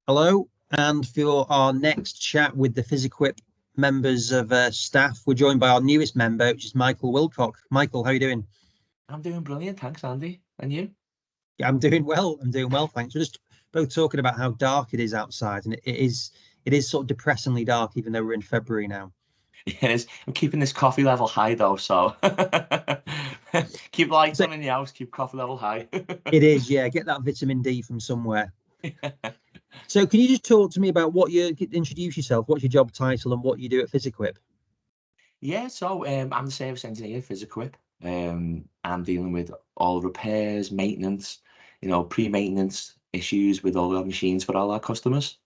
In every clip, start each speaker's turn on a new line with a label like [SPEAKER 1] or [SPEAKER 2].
[SPEAKER 1] Hello, and for our next chat with the Physiquipe members of staff, we're joined by our newest member, which is Michael Wilcock. Michael, how are you doing?
[SPEAKER 2] I'm doing brilliant, thanks, Andy. And you?
[SPEAKER 1] Yeah, I'm doing well. I'm doing well, thanks. We're just both talking about how dark it is outside, and it is sort of depressingly dark, even though we're in February now.
[SPEAKER 2] Yes, I'm keeping this coffee level high though, so keep lights
[SPEAKER 1] So
[SPEAKER 2] on in the house, keep coffee level high.
[SPEAKER 1] it is, yeah. Get that vitamin D from somewhere. So can you just talk to me about introduce yourself? What's your job title and what you do at Physiquipe?
[SPEAKER 2] Yeah, so I'm the service engineer at Physiquipe. I'm dealing with all repairs, maintenance, pre-maintenance issues with all our machines for all our customers.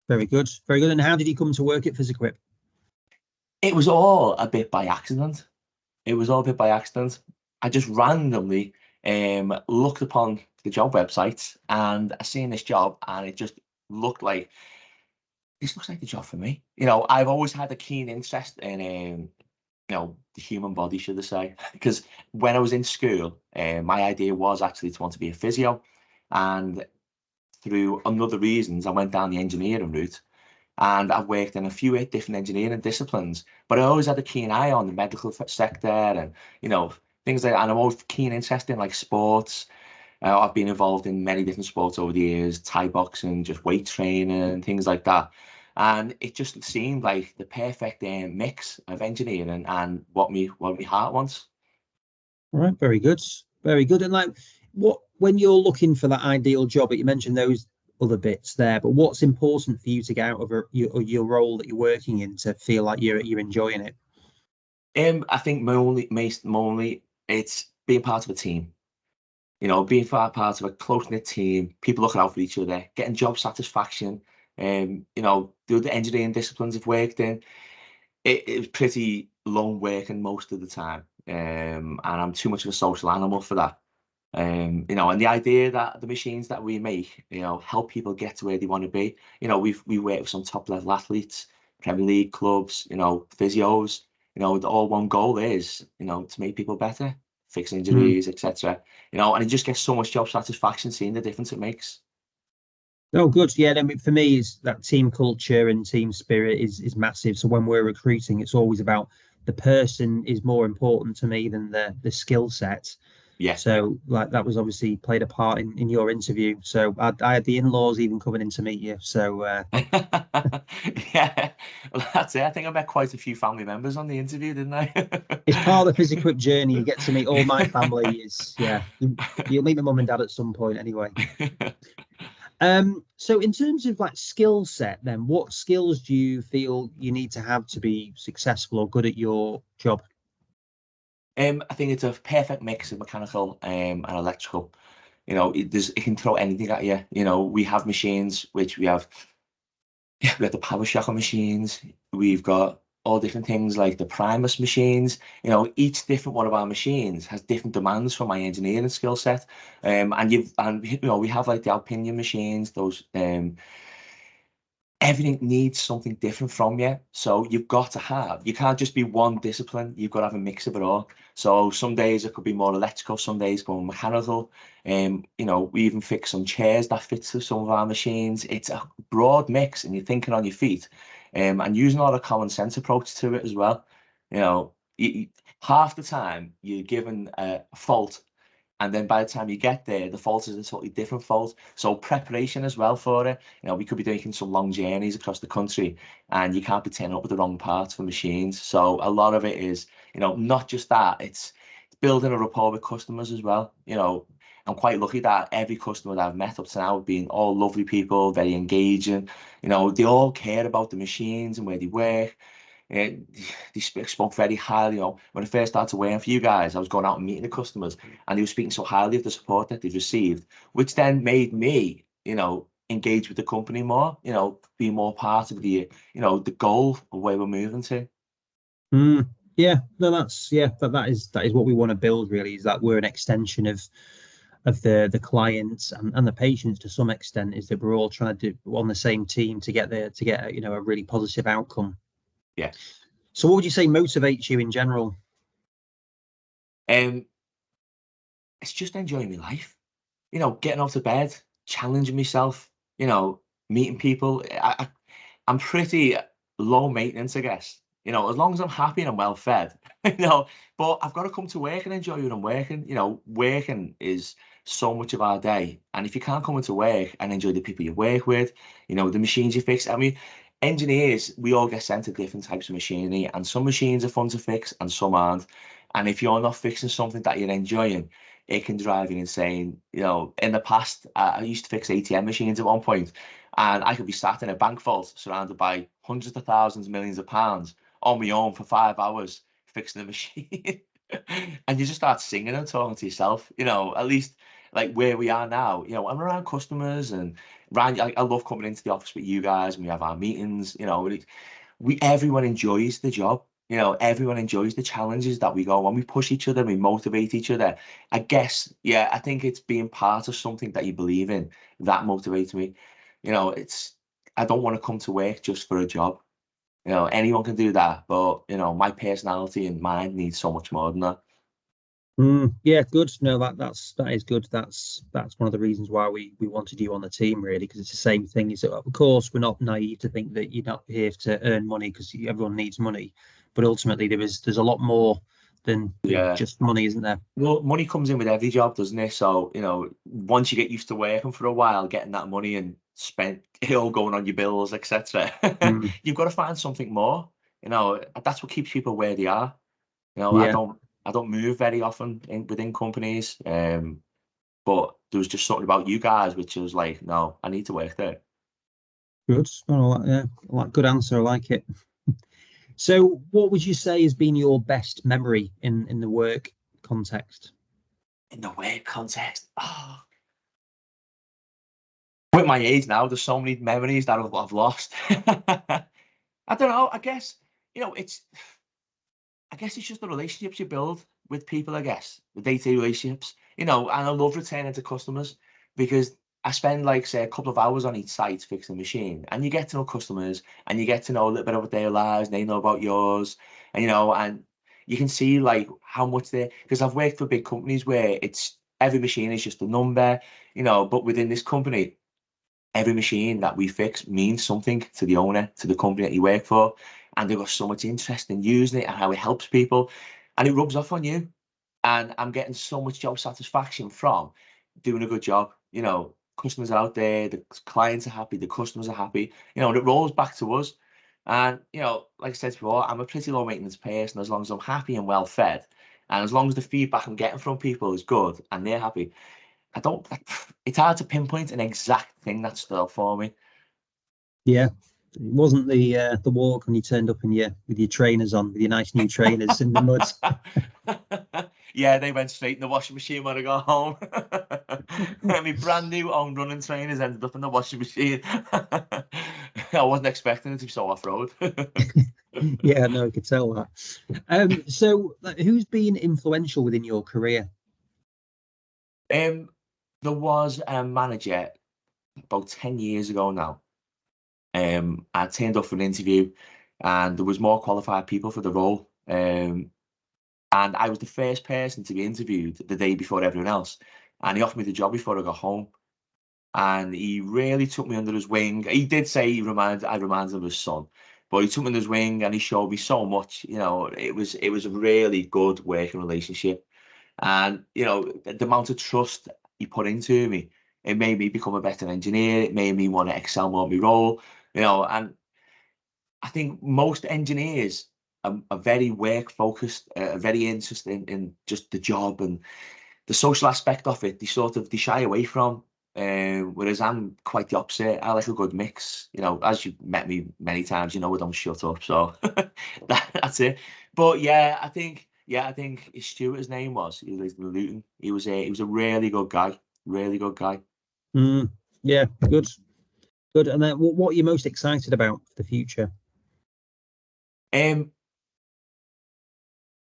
[SPEAKER 1] Very good, very good. And how did you come to work at Physiquipe?
[SPEAKER 2] It was all a bit by accident. It was all a bit by accident. I just randomly looked upon the job websites and I seen this job and it just looked like this looks like the job for me. I've always had a keen interest in the human body, should I say? Because when I was in school, my idea was actually to want to be a physio, and through another reasons, I went down the engineering route. And I've worked in a few different engineering disciplines, but I always had a keen eye on the medical sector and things like that. And I'm always keen interest in like sports. I've been involved in many different sports over the years, Thai boxing, just weight training, and things like that. And it just seemed like the perfect mix of engineering and what me heart wants.
[SPEAKER 1] All right, very good, very good. And like, what when you're looking for that ideal job, you mentioned those other bits there, but what's important for you to get out of your role that you're working in to feel like you're enjoying it?
[SPEAKER 2] I think mainly it's being part of a team. Being part of a close-knit team, people looking out for each other, getting job satisfaction. The other engineering disciplines I've worked in, it was pretty lone working most of the time. And I'm too much of a social animal for that. And the idea that the machines that we make, help people get to where they want to be. We work with some top level athletes, Premier League clubs, physios. All one goal is, to make people better, fix
[SPEAKER 1] Mm.
[SPEAKER 2] injuries, etc. And it just gets so much job satisfaction seeing the difference it makes.
[SPEAKER 1] Oh, good. Yeah, I mean, for me, is that team culture and team spirit is massive. So when we're recruiting, it's always about the person is more important to me than the skill set.
[SPEAKER 2] Yeah.
[SPEAKER 1] So like that was obviously played a part in your interview. So I had the in-laws even coming in to meet you. So
[SPEAKER 2] Yeah, well, that's it. I think I met quite a few family members on the interview, didn't I?
[SPEAKER 1] it's part of the Physiquip journey. You get to meet all my family. Is yeah, you'll meet my mum and dad at some point anyway. So in terms of like skill set, then what skills do you feel you need to have to be successful or good at your job?
[SPEAKER 2] I think it's a perfect mix of mechanical and electrical. It can throw anything at you. We have machines which we have. Yeah, we have the power shocker machines. We've got all different things like the Primus machines. Each different one of our machines has different demands for my engineering skill set. And we have like the Alpinion machines, those everything needs something different from you. So you can't just be one discipline. You've got to have a mix of it all. So some days it could be more electrical, some days more mechanical. We even fix some chairs that fits to some of our machines. It's a broad mix and you're thinking on your feet, and using a lot of common sense approach to it as well. Half the time you're given a fault, and then by the time you get there, the fault is a totally different fault. So preparation as well for it. We could be taking some long journeys across the country, and you can't be turning up with the wrong parts for machines. So a lot of it is, not just that. It's building a rapport with customers as well. I'm quite lucky that every customer that I've met up to now have been all lovely people, very engaging. They all care about the machines and where they work. uh, they spoke very highly. When I first started working for you guys, I was going out and meeting the customers, and they were speaking so highly of the support that they've received, which then made me, engage with the company more. Be more part of the goal of where we're moving to.
[SPEAKER 1] Mm, yeah, no, that is what we want to build really, is that we're an extension of the clients and the patients to some extent, is that we're all trying to do on the same team to get there to get a really positive outcome.
[SPEAKER 2] Yeah.
[SPEAKER 1] So what would you say motivates you in general?
[SPEAKER 2] Um, it's just enjoying my life. Getting out of bed, challenging myself. You know, meeting people. I'm pretty low maintenance, I guess. You know, as long as I'm happy and I'm well fed, you know, but I've got to come to work and enjoy when I'm working. You know, working is so much of our day. And if you can't come into work and enjoy the people you work with, you know, the machines you fix. I mean, engineers, we all get sent to different types of machinery, and some machines are fun to fix and some aren't. And if you're not fixing something that you're enjoying, it can drive you insane. You know, in the past, I used to fix ATM machines at one point, and I could be sat in a bank vault surrounded by hundreds of thousands, millions of pounds on my own for 5 hours fixing the machine. And you just start singing and talking to yourself, you know, at least like where we are now, you know, I'm around customers and around, I love coming into the office with you guys and we have our meetings, you know, everyone enjoys the job. You know, everyone enjoys the challenges that we go on. We push each other, we motivate each other. I guess, yeah, I think it's being part of something that you believe in that motivates me. You know, I don't want to come to work just for a job. You know, anyone can do that, but you know, my personality and mind needs so much more than that.
[SPEAKER 1] Yeah, good. No, that is good. That's one of the reasons why we wanted you on the team, really, because it's the same thing. Is that, of course, we're not naive to think that you're not here to earn money because everyone needs money, but ultimately there's a lot more than
[SPEAKER 2] Yeah.
[SPEAKER 1] just money, isn't there?
[SPEAKER 2] Well, money comes in with every job, doesn't it? So, you know, once you get used to working for a while, getting that money and spent it all going on your bills, etc.,
[SPEAKER 1] Mm,
[SPEAKER 2] you've got to find something more. You know, that's what keeps people where they are. You know,
[SPEAKER 1] yeah,
[SPEAKER 2] I don't move very often within companies. But there was just something about you guys which was like, no, I need to work there.
[SPEAKER 1] good. Oh, yeah, good answer. I like it. So, what would you say has been your best memory in the work context?
[SPEAKER 2] In the work context, oh, with my age now, there's so many memories that I've lost. I don't know. You know, I guess it's just the relationships you build with people, I guess, the day-to-day relationships, you know, and I love returning to customers because I spend like say a couple of hours on each site fixing the machine and you get to know customers and you get to know a little bit about their lives and they know about yours and you know, and you can see like how much they because I've worked for big companies where it's every machine is just a number, you know, but within this company every machine that we fix means something to the owner, to the company that you work for. And they've got so much interest in using it and how it helps people. And it rubs off on you. And I'm getting so much job satisfaction from doing a good job. You know, customers are out there, the clients are happy, the customers are happy, you know, and it rolls back to us. And, you know, like I said before, I'm a pretty low maintenance person as long as I'm happy and well fed. And as long as the feedback I'm getting from people is good and they're happy, I don't. It's hard to pinpoint an exact thing that stood out for me.
[SPEAKER 1] Yeah, it wasn't the walk when you turned up in your with your trainers on, with your nice new trainers in the mud.
[SPEAKER 2] Yeah, they went straight in the washing machine when I got home. My brand new own running trainers ended up in the washing machine. I wasn't expecting it to be so off road.
[SPEAKER 1] Yeah, no, I could tell that. So like, who's been influential within your career?
[SPEAKER 2] um, there was a manager about 10 years ago now. I turned up for an interview, and there was more qualified people for the role. And I was the first person to be interviewed the day before everyone else. And he offered me the job before I got home. And he really took me under his wing. He did say I reminded him of his son, but he took me under his wing and he showed me so much. You know, it was a really good working relationship. And you know, the amount of trust he put into me, it made me become a better engineer. It made me want to excel more in my role. You know, and I think most engineers are very work focused, very interested in just the job and the social aspect of it. They shy away from. Whereas I'm quite the opposite. I like a good mix. You know, as you've met me many times, you know I don't shut up. So that's it. But I think Stuart, his name was. He lived in Luton. He was a really good guy. Really good guy.
[SPEAKER 1] Mm, yeah, good, good. And then what are you most excited about for the future?
[SPEAKER 2] Um,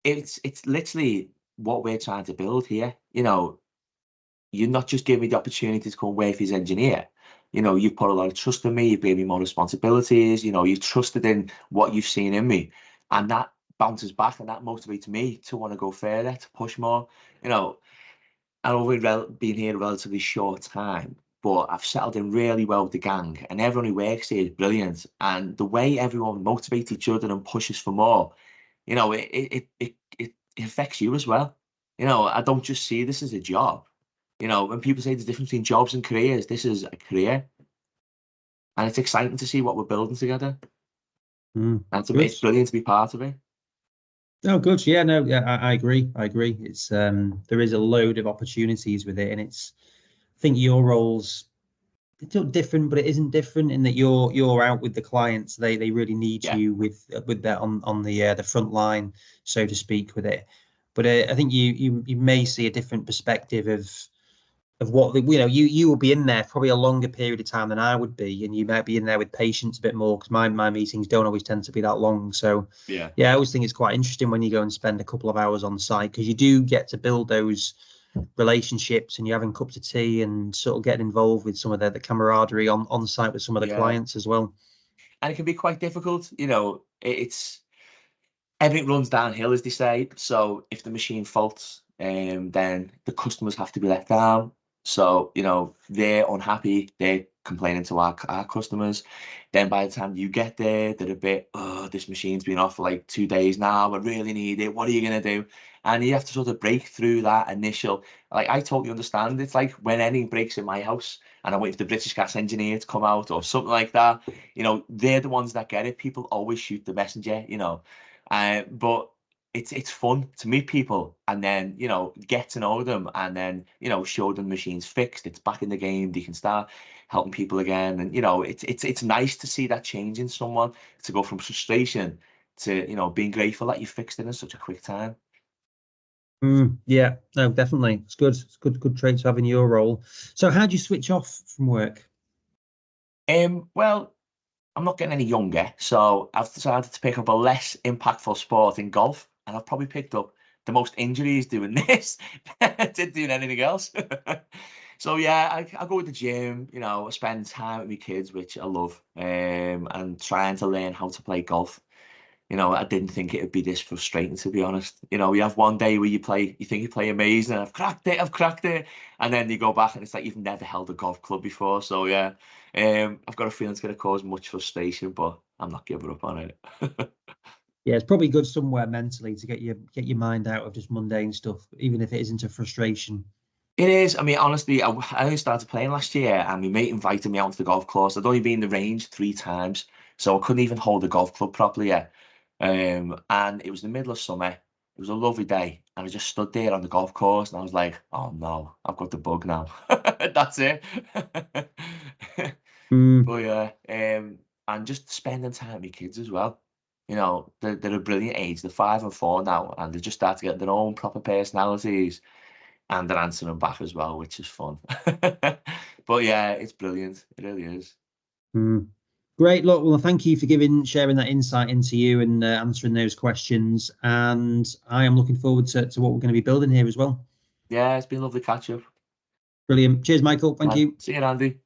[SPEAKER 2] it's literally what we're trying to build here. You know, you're not just giving me the opportunity to come work as engineer. You know, you've put a lot of trust in me, you've given me more responsibilities, you know, you've trusted in what you've seen in me. And that bounces back and that motivates me to want to go further, to push more. You know, I've only been here a relatively short time. but I've settled in really well with the gang, and everyone who works here is brilliant. And the way everyone motivates each other and pushes for more, you know, it affects you as well. You know, I don't just see this as a job. You know, when people say the difference between jobs and careers, this is a career, and it's exciting to see what we're building together.
[SPEAKER 1] Mm,
[SPEAKER 2] And
[SPEAKER 1] good.
[SPEAKER 2] it's brilliant to be part of it.
[SPEAKER 1] Oh, good. Yeah, no, yeah, I agree. I agree. It's there is a load of opportunities with it, and it's I think your roles it's not different, but it isn't different in that you're out with the clients. They really need
[SPEAKER 2] Yeah,
[SPEAKER 1] you with that on the front line, so to speak, with it. But I think you may see a different perspective of what you will be in there probably a longer period of time than I would be, and you might be in there with patients a bit more because my meetings don't always tend to be that long. So
[SPEAKER 2] yeah,
[SPEAKER 1] yeah, I always think it's quite interesting when you go and spend a couple of hours on site because you do get to build those relationships and you're having cups of tea and sort of getting involved with some of the camaraderie on site with some of the
[SPEAKER 2] yeah.
[SPEAKER 1] clients as well.
[SPEAKER 2] And it can be quite difficult. You know, it's everything runs downhill, as they say. So if the machine faults, then the customers have to be let down. So, you know, they're unhappy, they're complaining to our customers. Then by the time you get there, they're a bit, oh, this machine's been off for like 2 days now. I really need it. What are you going to do? And you have to sort of break through that initial, like, I totally understand. It's like when anything breaks in my house and I wait for the British gas engineer to come out or something like that. You know, they're the ones that get it. People always shoot the messenger, you know. But it's fun to meet people and then get to know them and then show them the machine's fixed, it's back in the game, they can start helping people again, and it's nice to see that change in someone, to go from frustration to being grateful that you fixed it in such a quick time.
[SPEAKER 1] Yeah, no, definitely. It's good. It's good trait to have in your role. So how do you switch off from work?
[SPEAKER 2] Well, I'm not getting any younger, so I've decided to pick up a less impactful sport in golf, and I've probably picked up the most injuries doing this than doing anything else. So yeah, I go to the gym, I spend time with my kids, which I love, and trying to learn how to play golf. I didn't think it would be this frustrating, to be honest. You have one day where you think you play amazing, and I've cracked it. And then you go back and it's like you've never held a golf club before. So yeah, I've got a feeling it's going to cause much frustration, but I'm not giving up on it.
[SPEAKER 1] Yeah, it's probably good somewhere mentally to get your mind out of just mundane stuff, even if it isn't a frustration.
[SPEAKER 2] It is. I mean, honestly, I only started playing last year, and my mate invited me out to the golf course. I'd only been in the range 3 times, so I couldn't even hold a golf club properly yet. And it was the middle of summer. It was a lovely day, and I just stood there on the golf course, and I was like, "Oh no, I've got the bug now." That's it.
[SPEAKER 1] Mm,
[SPEAKER 2] But yeah, and just spending time with my kids as well. They're a brilliant age. They're 5 and 4 now, and they just start to get their own proper personalities, and they're answering back as well, which is fun. But yeah, it's brilliant. It really is.
[SPEAKER 1] mm. Great. Look, well, thank you for sharing that insight into you and answering those questions. And I am looking forward to what we're going to be building here as well.
[SPEAKER 2] Yeah, it's been lovely catch up.
[SPEAKER 1] Brilliant. Cheers, Michael. Thank
[SPEAKER 2] Right.
[SPEAKER 1] you.
[SPEAKER 2] See you, Andy.